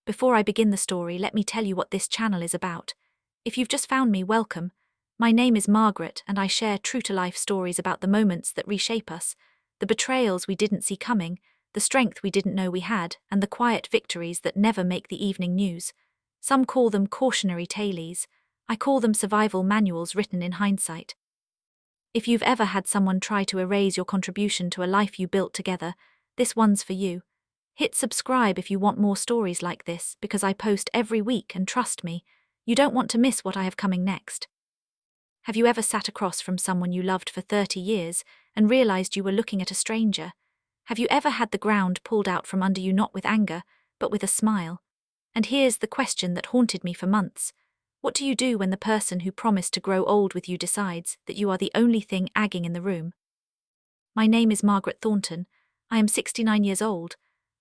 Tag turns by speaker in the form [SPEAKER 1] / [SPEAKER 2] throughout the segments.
[SPEAKER 1] Before I begin the story, let me tell you what this channel is about. If you've just found me, welcome. My name is Margaret, and I share true-to-life stories about the moments that reshape us, the betrayals we didn't see coming, the strength we didn't know we had, and the quiet victories that never make the evening news. Some call them cautionary tales. I call them survival manuals written in hindsight. If you've ever had someone try to erase your contribution to a life you built together, this one's for you. Hit subscribe if you want more stories like this, because I post every week, and trust me, you don't want to miss what I have coming next. Have you ever sat across from someone you loved for 30 years and realized you were looking at a stranger? Have you ever had the ground pulled out from under you, not with anger, but with a smile? And here's the question that haunted me for months. What do you do when the person who promised to grow old with you decides that you are the only thing agging in the room? My name is Margaret Thornton. I am 69 years old.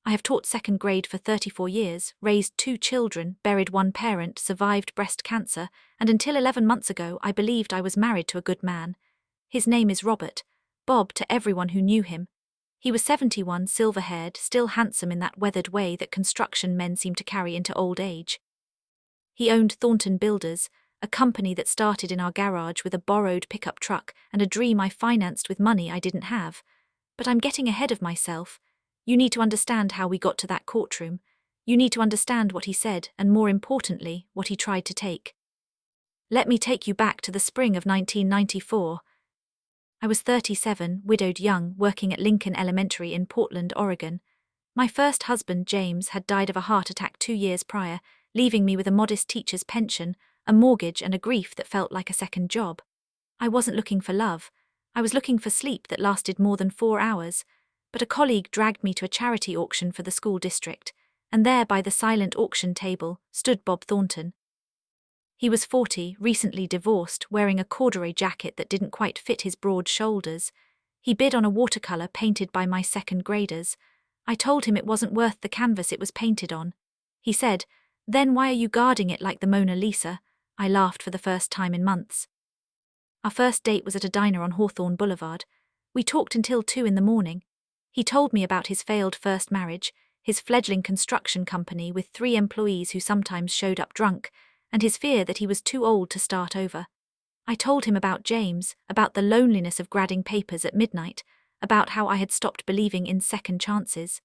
[SPEAKER 1] I have taught second grade for 34 years, raised 2 children, buried 1 parent, survived breast cancer, and until 11 months ago I believed I was married to a good man. His name is Robert, Bob to everyone who knew him. He was 71, silver-haired, still handsome in that weathered way that construction men seem to carry into old age. He owned Thornton Builders, a company that started in our garage with a borrowed pickup truck and a dream I financed with money I didn't have. But I'm getting ahead of myself. You need to understand how we got to that courtroom. You need to understand what he said, and more importantly, what he tried to take. Let me take you back to the spring of 1994. I was 37, widowed young, working at Lincoln Elementary in Portland, Oregon. My first husband, James, had died of a heart attack 2 years prior, leaving me with a modest teacher's pension, a mortgage, and a grief that felt like a second job. I wasn't looking for love. I was looking for sleep that lasted more than 4 hours. But a colleague dragged me to a charity auction for the school district, and there by the silent auction table stood Bob Thornton. He was 40, recently divorced, wearing a corduroy jacket that didn't quite fit his broad shoulders. He bid on a watercolor painted by my second graders. I told him it wasn't worth the canvas it was painted on. He said, "Then why are you guarding it like the Mona Lisa?" I laughed for the first time in months. Our first date was at a diner on Hawthorne Boulevard. We talked until 2 in the morning. He told me about his failed first marriage, his fledgling construction company with 3 employees who sometimes showed up drunk, and his fear that he was too old to start over. I told him about James, about the loneliness of gradding papers at midnight, about how I had stopped believing in second chances.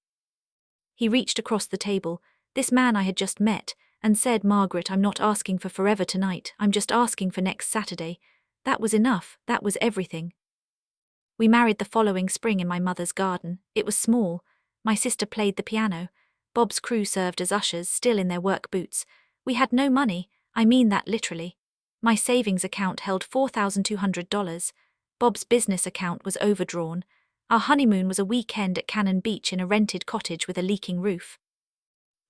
[SPEAKER 1] He reached across the table, this man I had just met, and said, "Margaret, I'm not asking for forever tonight, I'm just asking for next Saturday." That was enough, that was everything. We married the following spring in my mother's garden. It was small. My sister played the piano. Bob's crew served as ushers, still in their work boots. We had no money, I mean that literally. My savings account held $4,200. Bob's business account was overdrawn. Our honeymoon was a weekend at Cannon Beach in a rented cottage with a leaking roof.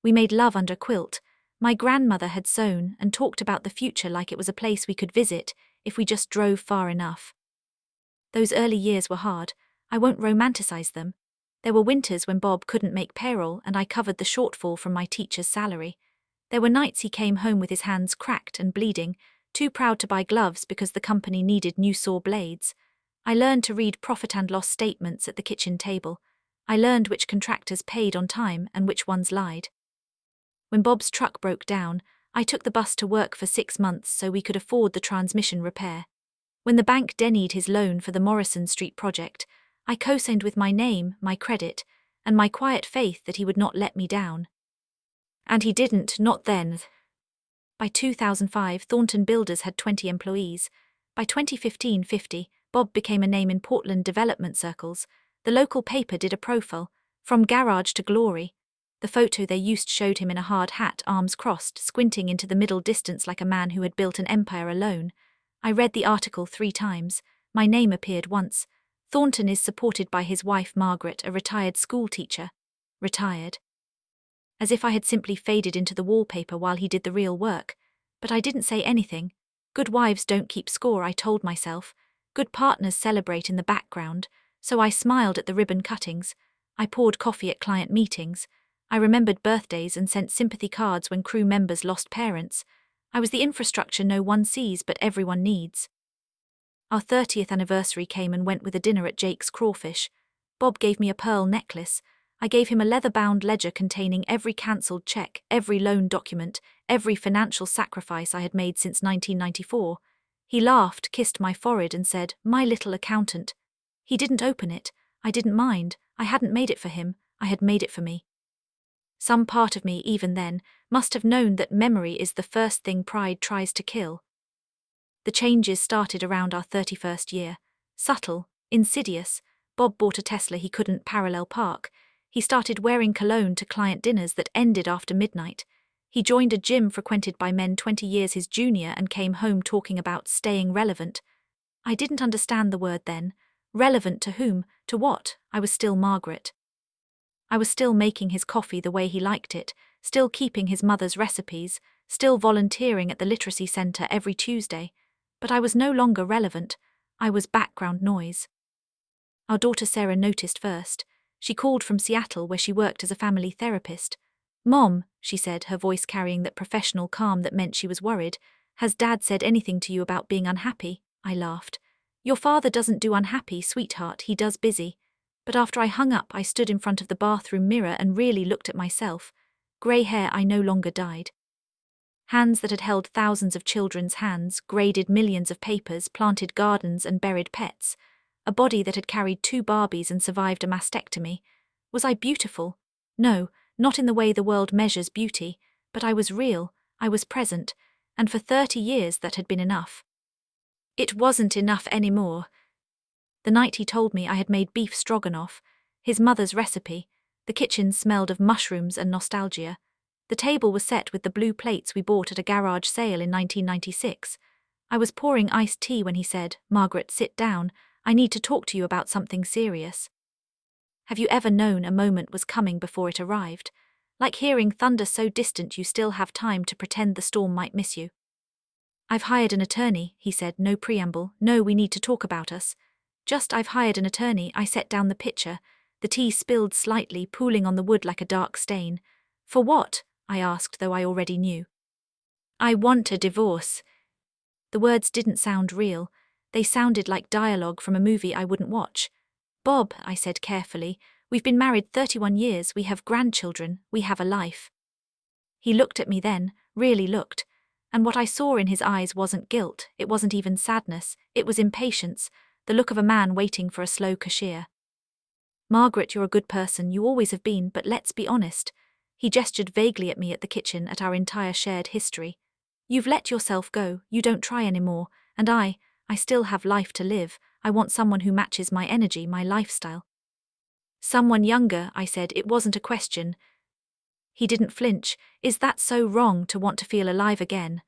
[SPEAKER 1] We made love under a quilt. My grandmother had sewn and talked about the future like it was a place we could visit if we just drove far enough. Those early years were hard. I won't romanticize them. There were winters when Bob couldn't make payroll and I covered the shortfall from my teacher's salary. There were nights he came home with his hands cracked and bleeding, too proud to buy gloves because the company needed new saw blades. I learned to read profit and loss statements at the kitchen table. I learned which contractors paid on time and which ones lied. When Bob's truck broke down, I took the bus to work for 6 months so we could afford the transmission repair. When the bank denied his loan for the Morrison Street project, I co-signed with my name, my credit, and my quiet faith that he would not let me down. And he didn't, not then. By 2005, Thornton Builders had 20 employees. By 2015, 50, Bob became a name in Portland development circles. The local paper did a profile, from garage to glory. The photo they used showed him in a hard hat, arms crossed, squinting into the middle distance like a man who had built an empire alone. I read the article 3 times. My name appeared once. Thornton is supported by his wife Margaret, a retired school teacher. Retired. As if I had simply faded into the wallpaper while he did the real work. But I didn't say anything. Good wives don't keep score, I told myself. Good partners celebrate in the background. So I smiled at the ribbon cuttings. I poured coffee at client meetings. I remembered birthdays and sent sympathy cards when crew members lost parents. I was the infrastructure no one sees but everyone needs. Our 30th anniversary came and went with a dinner at Jake's Crawfish. Bob gave me a pearl necklace. I gave him a leather-bound ledger containing every cancelled check, every loan document, every financial sacrifice I had made since 1994. He laughed, kissed my forehead and said, "My little accountant." He didn't open it. I didn't mind. I hadn't made it for him. I had made it for me. Some part of me, even then, must have known that memory is the first thing pride tries to kill. The changes started around our 31st year. Subtle, insidious. Bob bought a Tesla he couldn't parallel park. He started wearing cologne to client dinners that ended after midnight. He joined a gym frequented by men 20 years his junior and came home talking about staying relevant. I didn't understand the word then. Relevant to whom? To what? I was still Margaret. I was still making his coffee the way he liked it, still keeping his mother's recipes, still volunteering at the literacy centre every Tuesday. But I was no longer relevant. I was background noise. Our daughter Sarah noticed first. She called from Seattle where she worked as a family therapist. "Mom," she said, her voice carrying that professional calm that meant she was worried, "has Dad said anything to you about being unhappy?" I laughed. "Your father doesn't do unhappy, sweetheart, he does busy." But after I hung up, I stood in front of the bathroom mirror and really looked at myself. Grey hair I no longer dyed. Hands that had held thousands of children's hands, graded millions of papers, planted gardens and buried pets. A body that had carried 2 Barbies and survived a mastectomy. Was I beautiful? No, not in the way the world measures beauty, but I was real, I was present, and for 30 years that had been enough. It wasn't enough anymore. The night he told me I had made beef stroganoff, his mother's recipe, the kitchen smelled of mushrooms and nostalgia. The table was set with the blue plates we bought at a garage sale in 1996. I was pouring iced tea when he said, "Margaret, sit down. I need to talk to you about something serious." Have you ever known a moment was coming before it arrived? Like hearing thunder so distant you still have time to pretend the storm might miss you. "I've hired an attorney," he said, no preamble, no we need to talk about us. Just "I've hired an attorney." I set down the pitcher. The tea spilled slightly, pooling on the wood like a dark stain. "For what?" I asked, though I already knew. "I want a divorce." The words didn't sound real. They sounded like dialogue from a movie I wouldn't watch. "Bob," I said carefully, "we've been married 31 years, we have grandchildren, we have a life." He looked at me then, really looked. And what I saw in his eyes wasn't guilt, it wasn't even sadness, it was impatience, the look of a man waiting for a slow cashier. "Margaret, you're a good person, you always have been, but let's be honest." He gestured vaguely at me at the kitchen, at our entire shared history. "You've let yourself go, you don't try anymore, and I still have life to live. I want someone who matches my energy, my lifestyle." "Someone younger," I said, it wasn't a question. He didn't flinch. "Is that so wrong to want to feel alive again?"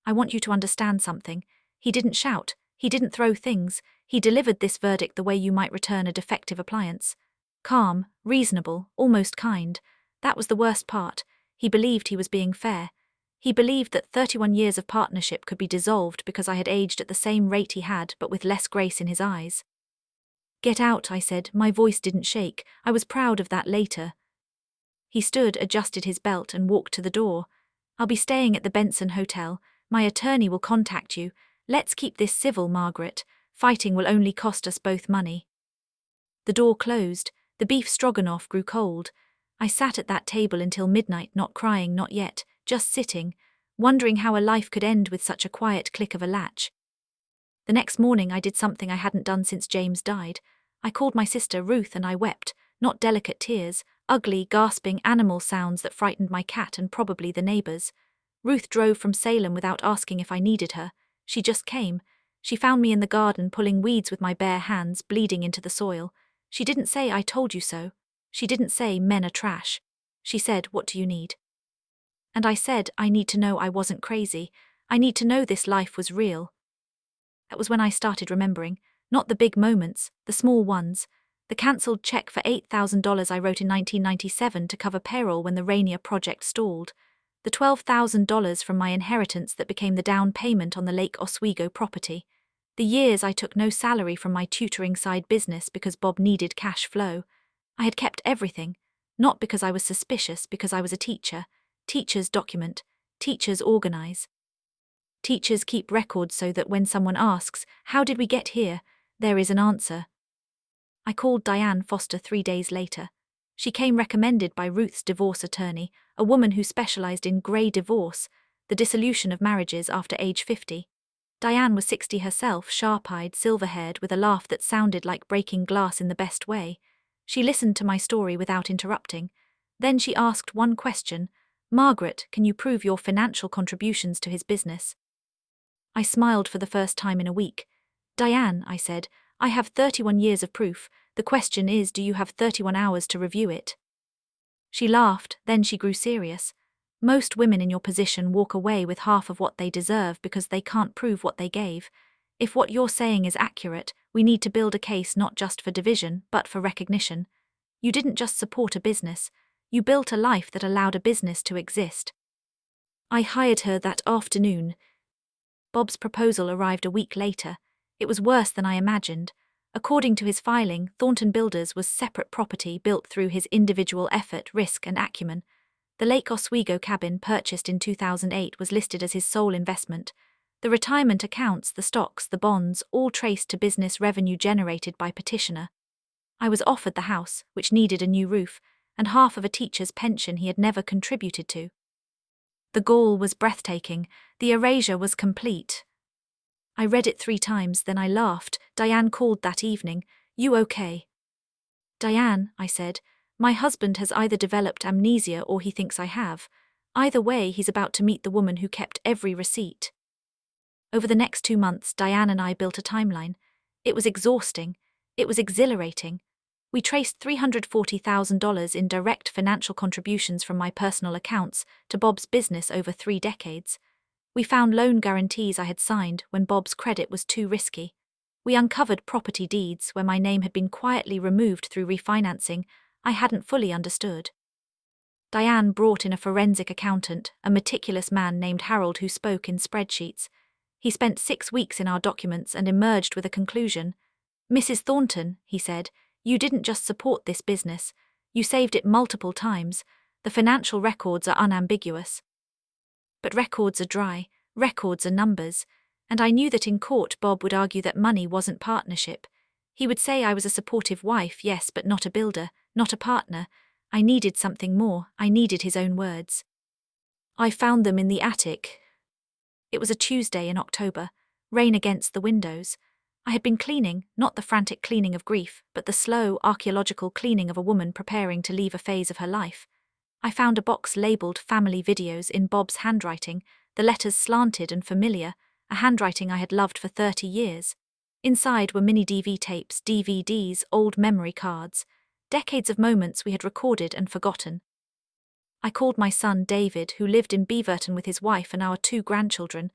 [SPEAKER 1] "I want you to understand something." He didn't shout. He didn't throw things. He delivered this verdict the way you might return a defective appliance. Calm, reasonable, almost kind. That was the worst part. He believed he was being fair. He believed that 31 years of partnership could be dissolved because I had aged at the same rate he had, but with less grace in his eyes. "Get out," I said. My voice didn't shake. I was proud of that later. He stood, adjusted his belt, and walked to the door. "I'll be staying at the Benson Hotel. My attorney will contact you. Let's keep this civil, Margaret. Fighting will only cost us both money." The door closed. The beef stroganoff grew cold. I sat at that table until midnight, not crying, not yet, just sitting, wondering how a life could end with such a quiet click of a latch. The next morning I did something I hadn't done since James died. I called my sister Ruth and I wept, not delicate tears, ugly, gasping animal sounds that frightened my cat and probably the neighbors. Ruth drove from Salem without asking if I needed her. She just came. She found me in the garden pulling weeds with my bare hands, bleeding into the soil. She didn't say, "I told you so." She didn't say, "Men are trash." She said, "What do you need?" And I said, "I need to know I wasn't crazy. I need to know this life was real." That was when I started remembering, not the big moments, the small ones. The cancelled check for $8,000 I wrote in 1997 to cover payroll when the Rainier project stalled. The $12,000 from my inheritance that became the down payment on the Lake Oswego property. The years I took no salary from my tutoring side business because Bob needed cash flow. I had kept everything, not because I was suspicious, because I was a teacher. Teachers document. Teachers organize. Teachers keep records so that when someone asks, "How did we get here?" there is an answer. I called Diane Foster 3 days later. She came recommended by Ruth's divorce attorney, a woman who specialized in grey divorce, the dissolution of marriages after age 50. Diane was 60 herself, sharp-eyed, silver-haired, with a laugh that sounded like breaking glass in the best way. She listened to my story without interrupting. Then she asked one question: "Margaret, can you prove your financial contributions to his business?" I smiled for the first time in a week. "Diane," I said, "I have 31 years of proof. The question is, do you have 31 hours to review it?" She laughed, then she grew serious. "Most women in your position walk away with half of what they deserve because they can't prove what they gave. If what you're saying is accurate, we need to build a case not just for division, but for recognition. You didn't just support a business, you built a life that allowed a business to exist." I hired her that afternoon. Bob's proposal arrived a week later. It was worse than I imagined. According to his filing, Thornton Builders was separate property built through his individual effort, risk, and acumen. The Lake Oswego cabin, purchased in 2008, was listed as his sole investment. The retirement accounts, the stocks, the bonds, all traced to business revenue generated by petitioner. I was offered the house, which needed a new roof, and half of a teacher's pension he had never contributed to. The gall was breathtaking. The erasure was complete. I read it 3 times, then I laughed. Diane called that evening. "You okay?" "Diane," I said, "my husband has either developed amnesia or he thinks I have. Either way, he's about to meet the woman who kept every receipt." Over the next 2 months, Diane and I built a timeline. It was exhausting. It was exhilarating. We traced $340,000 in direct financial contributions from my personal accounts to Bob's business over 3 decades. We found loan guarantees I had signed when Bob's credit was too risky. We uncovered property deeds where my name had been quietly removed through refinancing I hadn't fully understood. Diane brought in a forensic accountant, a meticulous man named Harold who spoke in spreadsheets. He spent 6 weeks in our documents and emerged with a conclusion. "Mrs. Thornton," he said, "you didn't just support this business. You saved it multiple times. The financial records are unambiguous." But records are dry, records are numbers, and I knew that in court Bob would argue that money wasn't partnership. He would say I was a supportive wife, yes, but not a builder, not a partner. I needed something more. I needed his own words. I found them in the attic. It was a Tuesday in October, rain against the windows. I had been cleaning, not the frantic cleaning of grief, but the slow, archaeological cleaning of a woman preparing to leave a phase of her life. I found a box labeled Family Videos in Bob's handwriting, the letters slanted and familiar, a handwriting I had loved for 30 years. Inside were mini DV tapes, DVDs, old memory cards, decades of moments we had recorded and forgotten. I called my son David, who lived in Beaverton with his wife and our 2 grandchildren.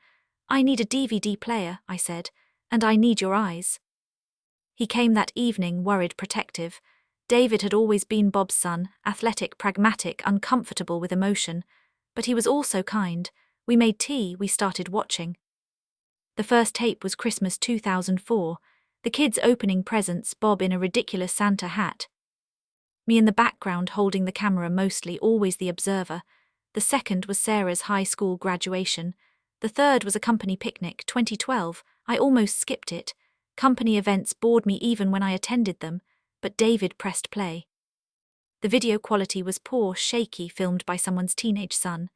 [SPEAKER 1] "I need a DVD player," I said, "and I need your eyes." He came that evening, worried, protective. David had always been Bob's son, athletic, pragmatic, uncomfortable with emotion. But he was also kind. We made tea, we started watching. The first tape was Christmas 2004. The kids opening presents, Bob in a ridiculous Santa hat. Me in the background holding the camera, mostly, always the observer. The second was Sarah's high school graduation. The third was a company picnic, 2012. I almost skipped it. Company events bored me even when I attended them. But David pressed play. The video quality was poor, shaky, filmed by someone's teenage son.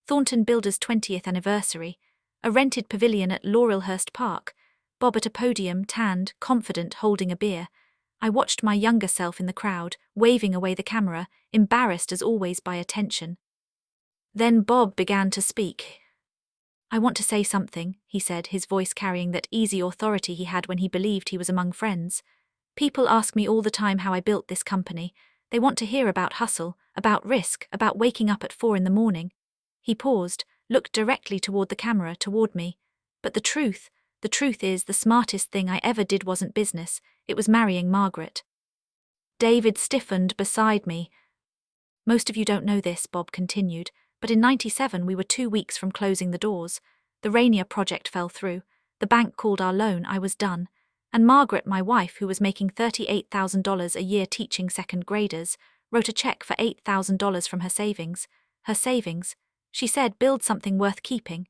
[SPEAKER 1] Thornton Builders' 20th anniversary. A rented pavilion at Laurelhurst Park. Bob at a podium, tanned, confident, holding a beer. I watched my younger self in the crowd, waving away the camera, embarrassed as always by attention. Then Bob began to speak. "I want to say something," he said, his voice carrying that easy authority he had when he believed he was among friends. "People ask me all the time how I built this company. They want to hear about hustle, about risk, about waking up at 4 in the morning. He paused, looked directly toward the camera, toward me. "But the truth is the smartest thing I ever did wasn't business, it was marrying Margaret." David stiffened beside me. "Most of you don't know this," Bob continued, "but in '97 we were 2 weeks from closing the doors. The Rainier project fell through. The bank called our loan, I was done. And Margaret, my wife, who was making $38,000 a year teaching second graders, wrote a check for $8,000 from her savings. Her savings. She said, build something worth keeping.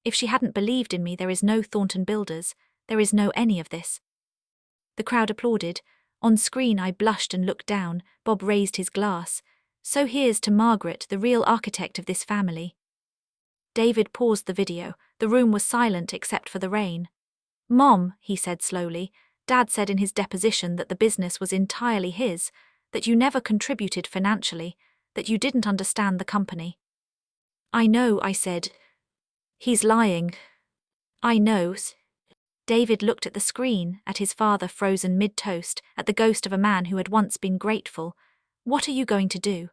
[SPEAKER 1] If she hadn't believed in me, there is no Thornton Builders, there is no any of this." The crowd applauded. On screen I blushed and looked down. Bob raised his glass. "So here's to Margaret, the real architect of this family." David paused the video. The room was silent except for the rain. "Mom," he said slowly, "Dad said in his deposition that the business was entirely his, that you never contributed financially, that you didn't understand the company." "I know," I said. "He's lying." "I know." David looked at the screen, at his father frozen mid-toast, at the ghost of a man who had once been grateful. "What are you going to do?"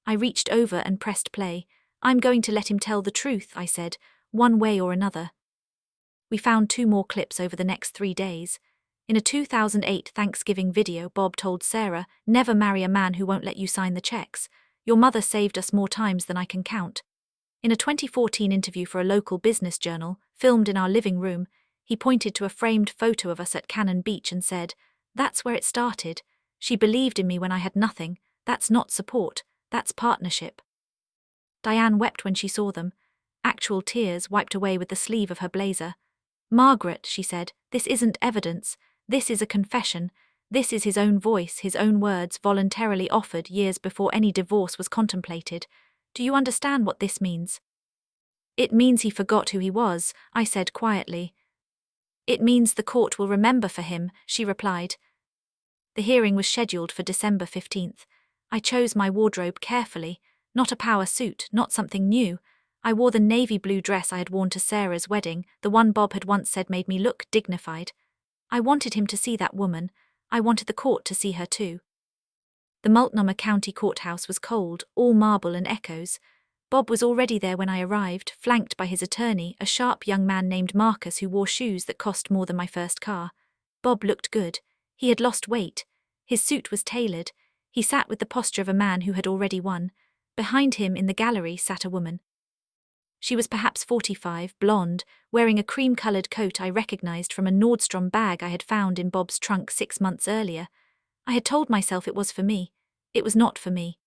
[SPEAKER 1] I reached over and pressed play. "I'm going to let him tell the truth," I said, "one way or another." We found 2 more clips over the next 3 days. In a 2008 Thanksgiving video, Bob told Sarah, "Never marry a man who won't let you sign the checks. Your mother saved us more times than I can count." In a 2014 interview for a local business journal, filmed in our living room, he pointed to a framed photo of us at Cannon Beach and said, "That's where it started. She believed in me when I had nothing. That's not support, that's partnership." Diane wept when she saw them. Actual tears wiped away with the sleeve of her blazer. "Margaret," she said, "this isn't evidence. This is a confession. This is his own voice, his own words, voluntarily offered years before any divorce was contemplated. Do you understand what this means?" "It means he forgot who he was," I said quietly. "It means the court will remember for him," she replied. The hearing was scheduled for December 15th. I chose my wardrobe carefully. Not a power suit, not something new. I wore the navy blue dress I had worn to Sarah's wedding, the one Bob had once said made me look dignified. I wanted him to see that woman. I wanted the court to see her too. The Multnomah County Courthouse was cold, all marble and echoes. Bob was already there when I arrived, flanked by his attorney, a sharp young man named Marcus who wore shoes that cost more than my first car. Bob looked good. He had lost weight. His suit was tailored. He sat with the posture of a man who had already won. Behind him in the gallery sat a woman. She was perhaps 45, blonde, wearing a cream-colored coat I recognized from a Nordstrom bag I had found in Bob's trunk 6 months earlier. I had told myself it was for me. It was not for me.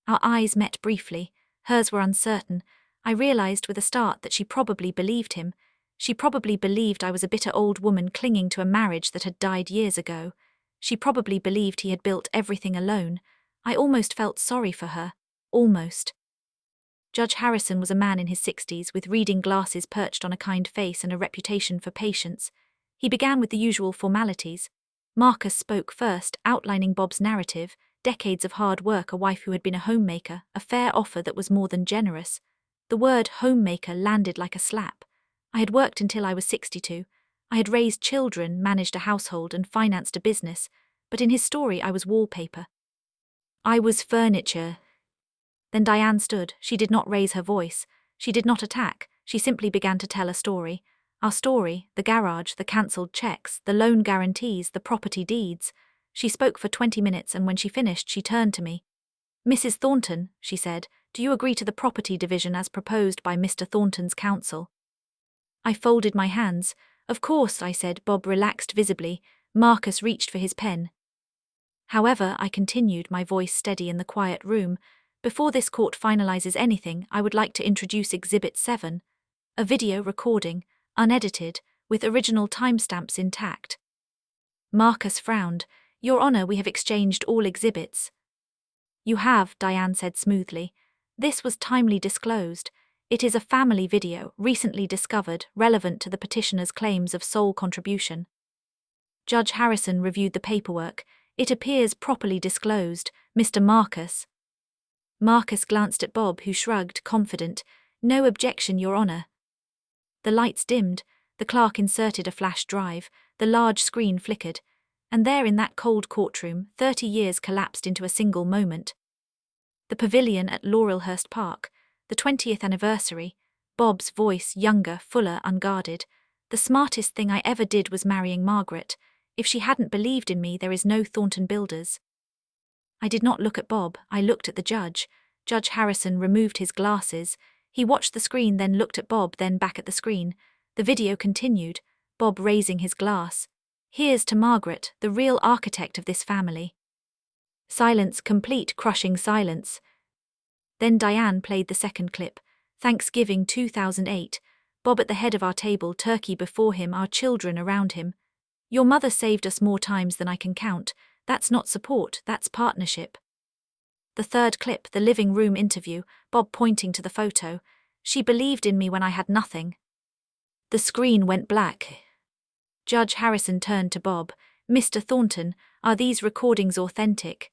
[SPEAKER 1] Our eyes met briefly. Hers were uncertain. I realized with a start that she probably believed him. She probably believed I was a bitter old woman clinging to a marriage that had died years ago. She probably believed he had built everything alone. I almost felt sorry for her. Almost. Judge Harrison was a man in his 60s with reading glasses perched on a kind face and a reputation for patience. He began with the usual formalities. Marcus spoke first, outlining Bob's narrative, decades of hard work, a wife who had been a homemaker, a fair offer that was more than generous. The word homemaker landed like a slap. I had worked until I was 62. I had raised children, managed a household, and financed a business, but in his story I was wallpaper. I was furniture. Then Diane stood. She did not raise her voice. She did not attack. She simply began to tell a story. Our story, the garage, the cancelled checks, the loan guarantees, the property deeds. She spoke for 20 minutes, and when she finished, she turned to me. "Mrs. Thornton," she said, "do you agree to the property division as proposed by Mr. Thornton's counsel?" I folded my hands. "Of course," I said. Bob relaxed visibly. Marcus reached for his pen. "However," I continued, my voice steady in the quiet room, "before this court finalizes anything, I would like to introduce Exhibit 7, a video recording, unedited, with original timestamps intact." Marcus frowned. "Your Honor, we have exchanged all exhibits." "You have," Diane said smoothly. "This was timely disclosed. It is a family video, recently discovered, relevant to the petitioner's claims of sole contribution." Judge Harrison reviewed the paperwork. "It appears properly disclosed, Mr. Marcus." Marcus glanced at Bob, who shrugged, confident. "No objection, Your Honor." The lights dimmed. The clerk inserted a flash drive. The large screen flickered. And there in that cold courtroom, 30 years collapsed into a single moment. The pavilion at Laurelhurst Park. The 20th anniversary. Bob's voice, younger, fuller, unguarded. "The smartest thing I ever did was marrying Margaret. If she hadn't believed in me, there is no Thornton Builders." I did not look at Bob. I looked at the judge. Judge Harrison removed his glasses. He watched the screen, then looked at Bob, then back at the screen. The video continued, Bob raising his glass. "Here's to Margaret, the real architect of this family." Silence, complete, crushing silence. Then Diane played the second clip. Thanksgiving 2008. Bob at the head of our table, turkey before him, our children around him. Your mother saved us more times than I can count. That's not support, that's partnership. The third clip, the living room interview, Bob pointing to the photo. She believed in me when I had nothing. The screen went black. Judge Harrison turned to Bob. Mr. Thornton, are these recordings authentic?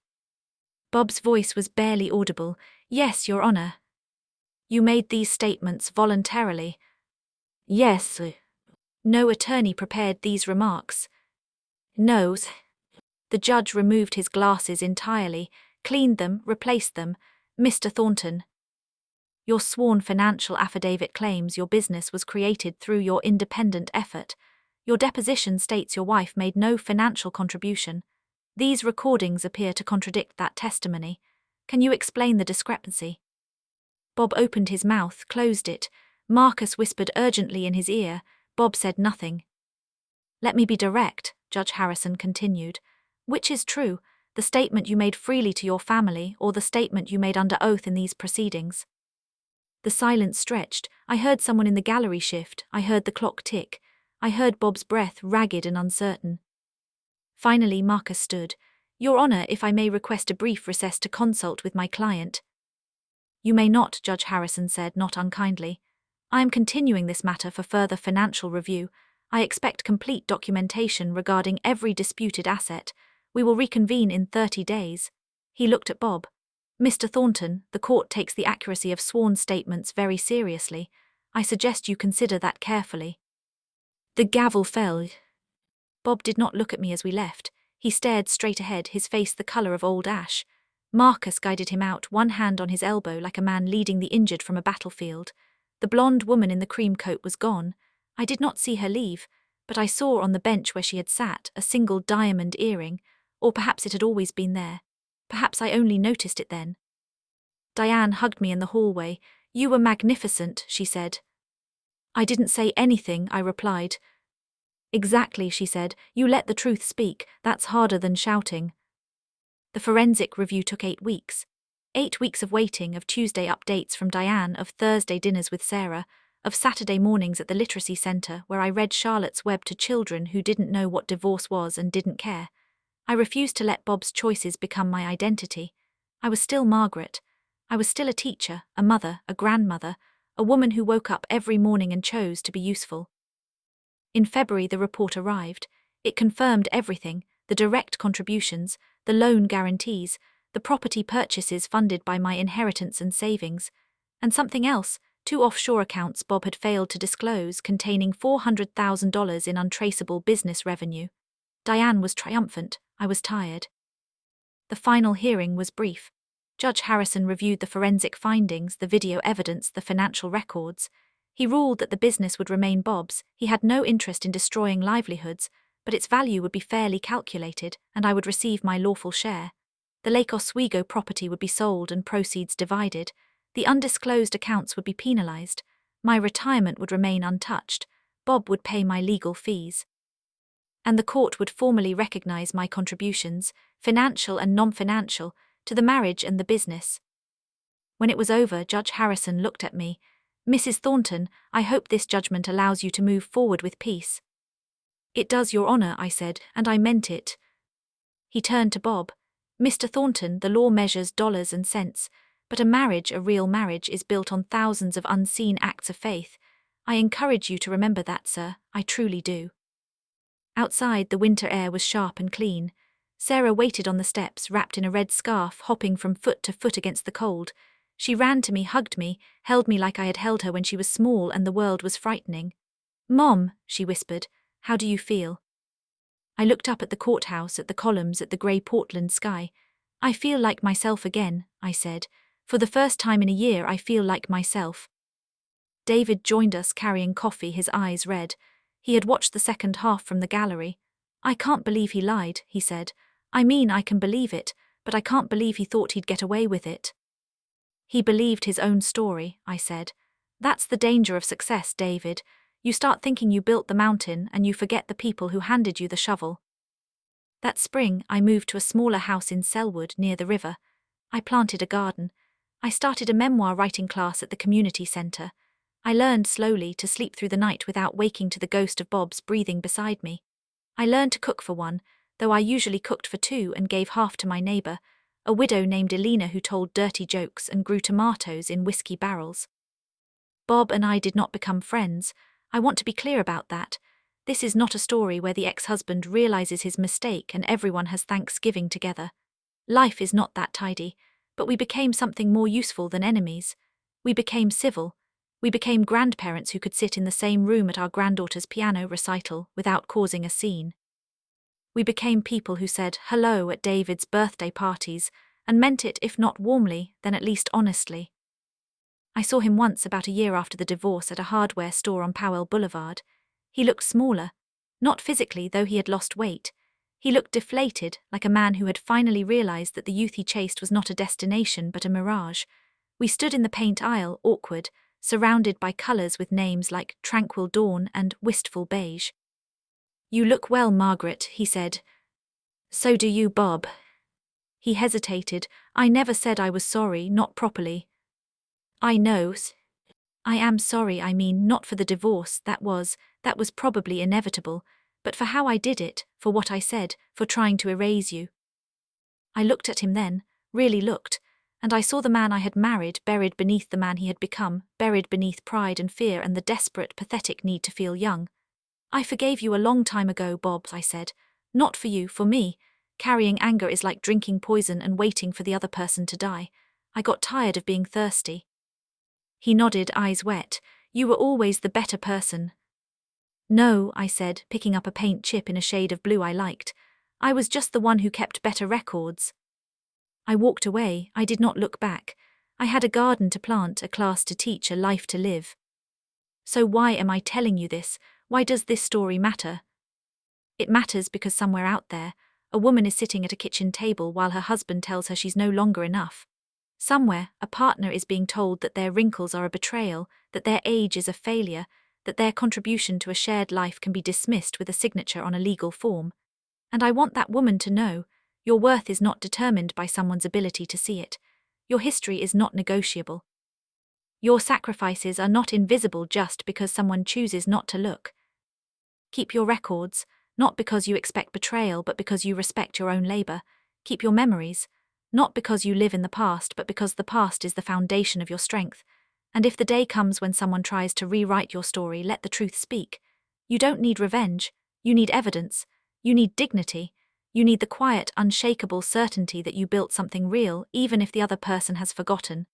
[SPEAKER 1] Bob's voice was barely audible. Yes, Your Honor. You made these statements voluntarily? Yes. No attorney prepared these remarks. No. The judge removed his glasses entirely, cleaned them, replaced them. Mr. Thornton, your sworn financial affidavit claims your business was created through your independent effort. Your deposition states your wife made no financial contribution. These recordings appear to contradict that testimony. Can you explain the discrepancy? Bob opened his mouth, closed it. Marcus whispered urgently in his ear. Bob said nothing. Let me be direct, Judge Harrison continued. Which is true, the statement you made freely to your family or the statement you made under oath in these proceedings? The silence stretched. I heard someone in the gallery shift. I heard the clock tick. I heard Bob's breath ragged and uncertain. Finally, Marcus stood. Your Honor, if I may request a brief recess to consult with my client. You may not, Judge Harrison said, not unkindly. I am continuing this matter for further financial review. I expect complete documentation regarding every disputed asset. We will reconvene in 30 days. He looked at Bob. Mr. Thornton, the court takes the accuracy of sworn statements very seriously. I suggest you consider that carefully. The gavel fell. Bob did not look at me as we left. He stared straight ahead, his face the color of old ash. Marcus guided him out, one hand on his elbow like a man leading the injured from a battlefield. The blonde woman in the cream coat was gone. I did not see her leave, but I saw on the bench where she had sat a single diamond earring, or perhaps it had always been there. Perhaps I only noticed it then. Diane hugged me in the hallway. You were magnificent, she said. I didn't say anything, I replied. Exactly, she said. You let the truth speak. That's harder than shouting. The forensic review took 8 weeks. 8 weeks of waiting, of Tuesday updates from Diane, of Thursday dinners with Sarah, of Saturday mornings at the literacy center where I read Charlotte's Web to children who didn't know what divorce was and didn't care. I refused to let Bob's choices become my identity. I was still Margaret. I was still a teacher, a mother, a grandmother, a woman who woke up every morning and chose to be useful. In February the report arrived. It confirmed everything, the direct contributions, the loan guarantees, the property purchases funded by my inheritance and savings, and something else, 2 offshore accounts Bob had failed to disclose containing $400,000 in untraceable business revenue. Diane was triumphant. I was tired. The final hearing was brief. Judge Harrison reviewed the forensic findings, the video evidence, the financial records. He ruled that the business would remain Bob's. He had no interest in destroying livelihoods, but its value would be fairly calculated, and I would receive my lawful share. The Lake Oswego property would be sold and proceeds divided. The undisclosed accounts would be penalized. My retirement would remain untouched. Bob would pay my legal fees. And the court would formally recognize my contributions, financial and non-financial, to the marriage and the business. When it was over, Judge Harrison looked at me. Mrs. Thornton, I hope this judgment allows you to move forward with peace. It does, Your Honor, I said, and I meant it. He turned to Bob. Mr. Thornton, the law measures dollars and cents, but a marriage, a real marriage, is built on thousands of unseen acts of faith. I encourage you to remember that, sir, I truly do. Outside, the winter air was sharp and clean. Sarah waited on the steps, wrapped in a red scarf, hopping from foot to foot against the cold. She ran to me, hugged me, held me like I had held her when she was small and the world was frightening. Mom, she whispered, how do you feel? I looked up at the courthouse, at the columns, at the grey Portland sky. I feel like myself again, I said. For the first time in a year, I feel like myself. David joined us carrying coffee, his eyes red. He had watched the second half from the gallery. I can't believe he lied, he said. I mean, I can believe it, but I can't believe he thought he'd get away with it. He believed his own story, I said. That's the danger of success, David. You start thinking you built the mountain and you forget the people who handed you the shovel. That spring, I moved to a smaller house in Selwood near the river. I planted a garden. I started a memoir writing class at the community center. I learned slowly to sleep through the night without waking to the ghost of Bob's breathing beside me. I learned to cook for one, though I usually cooked for two and gave half to my neighbor, a widow named Elena who told dirty jokes and grew tomatoes in whiskey barrels. Bob and I did not become friends. I want to be clear about that. This is not a story where the ex-husband realizes his mistake and everyone has Thanksgiving together. Life is not that tidy, but we became something more useful than enemies. We became civil. We became grandparents who could sit in the same room at our granddaughter's piano recital without causing a scene. We became people who said hello at David's birthday parties and meant it, if not warmly, then at least honestly. I saw him once about a year after the divorce at a hardware store on Powell Boulevard. He looked smaller. Not physically, though he had lost weight. He looked deflated, like a man who had finally realized that the youth he chased was not a destination but a mirage. We stood in the paint aisle, awkward, surrounded by colors with names like Tranquil Dawn and Wistful Beige. "You look well, Margaret," he said. "So do you, Bob." He hesitated. "I never said I was sorry, not properly." "I know. I am sorry, I mean, not for the divorce, that was probably inevitable, but for how I did it, for what I said, for trying to erase you." I looked at him then, really looked, and I saw the man I had married buried beneath the man he had become, buried beneath pride and fear and the desperate, pathetic need to feel young. "I forgave you a long time ago, Bob," I said. "Not for you, for me. Carrying anger is like drinking poison and waiting for the other person to die. I got tired of being thirsty." He nodded, eyes wet. "You were always the better person." "No," I said, picking up a paint chip in a shade of blue I liked. "I was just the one who kept better records." I walked away. I did not look back. I had a garden to plant, a class to teach, a life to live. So why am I telling you this? Why does this story matter? It matters because somewhere out there, a woman is sitting at a kitchen table while her husband tells her she's no longer enough. Somewhere, a partner is being told that their wrinkles are a betrayal, that their age is a failure, that their contribution to a shared life can be dismissed with a signature on a legal form. And I want that woman to know, your worth is not determined by someone's ability to see it. Your history is not negotiable. Your sacrifices are not invisible just because someone chooses not to look. Keep your records, not because you expect betrayal, but because you respect your own labor. Keep your memories, not because you live in the past, but because the past is the foundation of your strength. And if the day comes when someone tries to rewrite your story, let the truth speak. You don't need revenge. You need evidence. You need dignity. You need the quiet, unshakable certainty that you built something real, even if the other person has forgotten.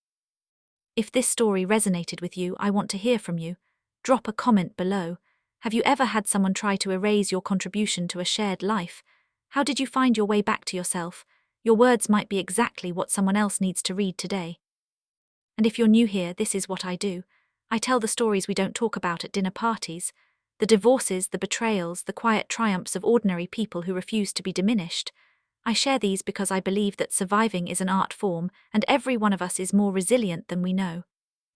[SPEAKER 1] If this story resonated with you, I want to hear from you. Drop a comment below. Have you ever had someone try to erase your contribution to a shared life? How did you find your way back to yourself? Your words might be exactly what someone else needs to read today. And if you're new here, this is what I do. I tell the stories we don't talk about at dinner parties. The divorces, the betrayals, the quiet triumphs of ordinary people who refuse to be diminished. I share these because I believe that surviving is an art form, and every one of us is more resilient than we know.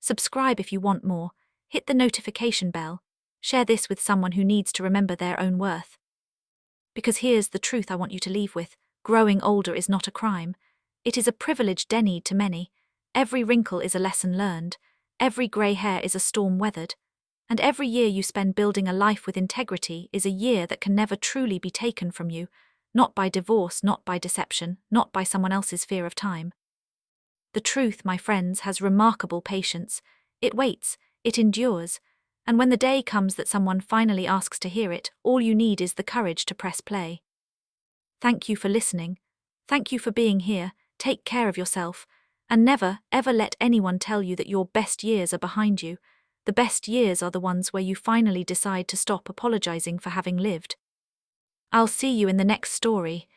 [SPEAKER 1] Subscribe if you want more. Hit the notification bell. Share this with someone who needs to remember their own worth. Because here's the truth I want you to leave with. Growing older is not a crime. It is a privilege denied to many. Every wrinkle is a lesson learned. Every grey hair is a storm weathered. And every year you spend building a life with integrity is a year that can never truly be taken from you. Not by divorce, not by deception, not by someone else's fear of time. The truth, my friends, has remarkable patience. It waits, it endures. And when the day comes that someone finally asks to hear it, all you need is the courage to press play. Thank you for listening. Thank you for being here. Take care of yourself. And never, ever let anyone tell you that your best years are behind you. The best years are the ones where you finally decide to stop apologizing for having lived. I'll see you in the next story.